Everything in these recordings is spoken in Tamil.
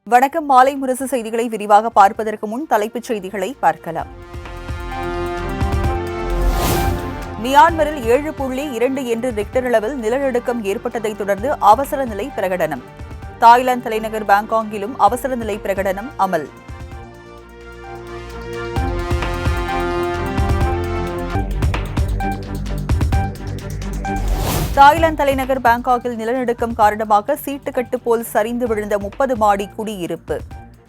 வணக்கம். மாலை முரசு செய்திகளை விரிவாக பார்ப்பதற்கு முன் தலைப்புச் செய்திகளை பார்க்கலாம். மியான்மரில் 7.2 என்று ரிக்டர் அளவில் நிலநடுக்கம் ஏற்பட்டதைத் தொடர்ந்து அவசர நிலை பிரகடனம். தாய்லாந்து தலைநகர் பாங்காங்கிலும் அவசர நிலை பிரகடனம் அமல். தாய்லாந்து தலைநகர் பாங்காக்கில் நிலநடுக்கம் காரணமாக சீட்டுக்கட்டு போல் சரிந்து விழுந்த 30 மாடி குடியிருப்பு.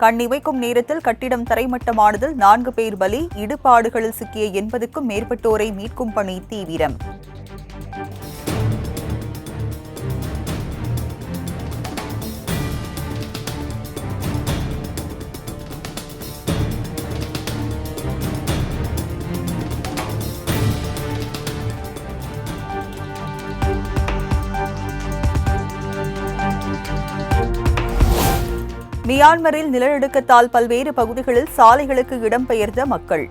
கண்ணிமைக்கும் நேரத்தில் கட்டிடம் தரைமட்டமானதில் 4 பேர் பலி. இடுபாடுகளில் சிக்கிய 80க்கும் மேற்பட்டோரை மீட்கும் பணி தீவிரம். மியான்மரில் நிலநடுக்கத்தால் பல்வேறு பகுதிகளில் சாலைகளுக்கு இடம்பெயர்ந்த மக்கள்.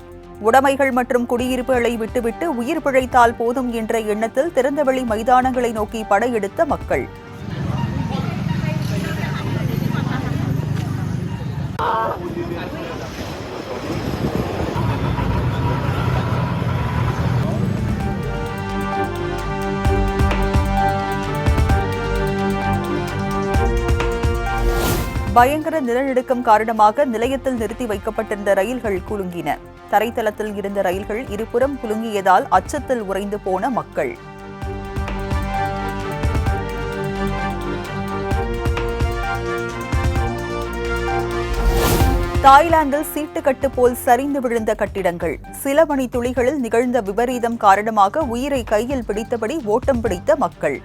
உடைமைகள் மற்றும் குடியிருப்புகளை விட்டுவிட்டு உயிர் பிழைத்தால் போதும் என்ற எண்ணத்தில் திறந்தவெளி மைதானங்களை நோக்கி படையெடுத்த மக்கள். பயங்கர நிலநடுக்கம் காரணமாக நிலையத்தில் நிறுத்தி வைக்கப்பட்டிருந்த ரயில்கள் குலுங்கின. தரைத்தளத்தில் இருந்த ரயில்கள் இருபுறம் குலுங்கியதால் அச்சத்தில் உறைந்து போன மக்கள். தாய்லாந்தில் சீட்டுக்கட்டு போல் சரிந்து விழுந்த கட்டிடங்கள். சில மணி துளிகளில் நிகழ்ந்த விபரீதம் காரணமாக உயிரை கையில் பிடித்தபடி ஓட்டம் பிடித்த மக்கள்.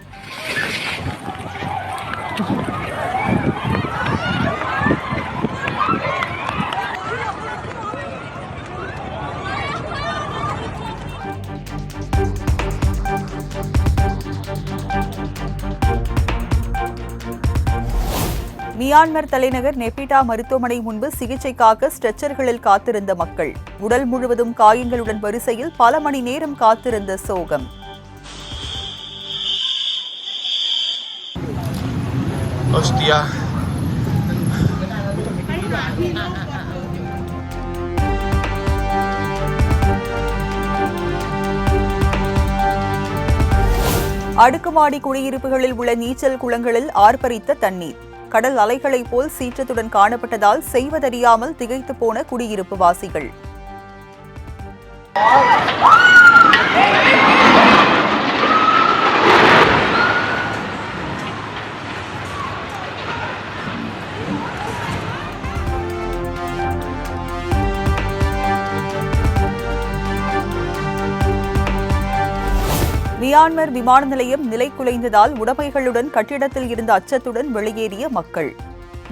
மியான்மர் தலைநகர் நெபிடா மருத்துவமனை முன்பு சிகிச்சைக்காக ஸ்ட்ரெச்சர்களில் காத்திருந்த மக்கள். உடல் முழுவதும் காயங்களுடன் வரிசையில் பல மணி நேரம் காத்திருந்த சோகம். அடுக்குமாடி குடியிருப்புகளில் உள்ள நீச்சல் குளங்களில் ஆர்ப்பரித்த தண்ணீர். கடல் அலைகளைப் போல் சீற்றத்துடன் காணப்பட்டதால் செய்வதறியாமல் திகைத்து போன குடியிருப்பு வாசிகள். மியான்மர் விமான நிலையம் நிலைகுலைந்ததால் உடைமைகளுடன் கட்டிடத்தில் இருந்த அச்சத்துடன் வெளியேறிய மக்கள்.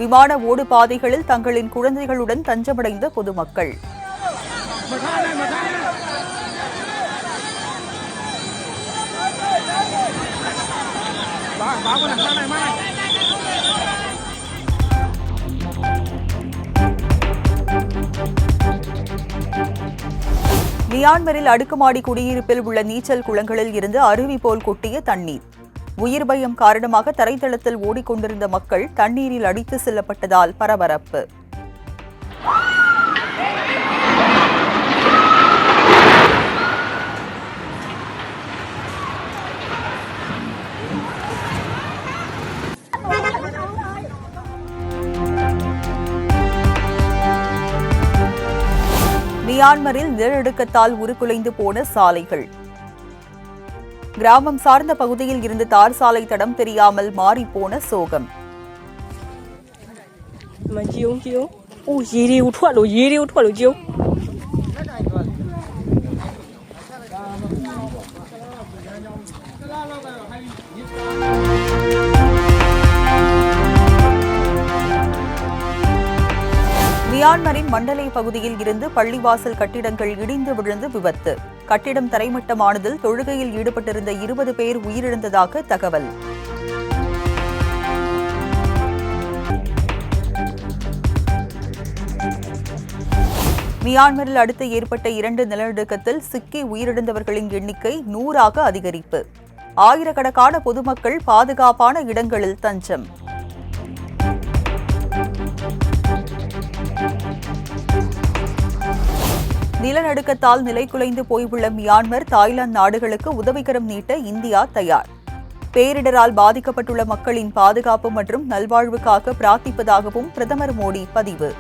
விமான ஓடு பாதைகளில் தங்களின் குழந்தைகளுடன் தஞ்சமடைந்த பொதுமக்கள். மியான்மரில் அடுக்குமாடி குடியிருப்பில் உள்ள நீச்சல் குளங்களில் இருந்து அருவி போல் கொட்டிய தண்ணீர். உயிர் பயம் காரணமாக தரைத்தளத்தில் ஓடிக்கொண்டிருந்த மக்கள் தண்ணீரில் அடித்து செல்லப்பட்டதால் பரபரப்பு. மியான்மரில் நிலநடுக்கத்தால் உருக்குலைந்து போன சாலைகள். கிராமம் சார்ந்த பகுதியில் இருந்து தார் சாலை தடம் தெரியாமல் மாறிப்போன சோகம். மியான்மரின் மண்டலை பகுதியில் இருந்து பள்ளிவாசல் கட்டிடங்கள் இடிந்து விழுந்து விபத்து. கட்டிடம் தரைமட்டமானதில் தொழுகையில் ஈடுபட்டிருந்த 20 பேர் உயிரிழந்ததாக தகவல். மியான்மரில் அடுத்து ஏற்பட்ட 2 நிலநடுக்கத்தில் சிக்கி உயிரிழந்தவர்களின் எண்ணிக்கை 100ஆக அதிகரிப்பு. ஆயிரக்கணக்கான பொதுமக்கள் பாதுகாப்பான இடங்களில் தஞ்சம். நிலநடுக்கத்தால் நிலைகுலைந்து போயுள்ள மியான்மர், தாய்லாந்து நாடுகளுக்கு உதவிக்கரம் நீட்ட இந்தியா தயார். பேரிடரால் பாதிக்கப்பட்டுள்ள மக்களின் பாதுகாப்பு மற்றும் நல்வாழ்வுக்காக பிரார்த்திப்பதாகவும் பிரதமர் மோடி பதிவு.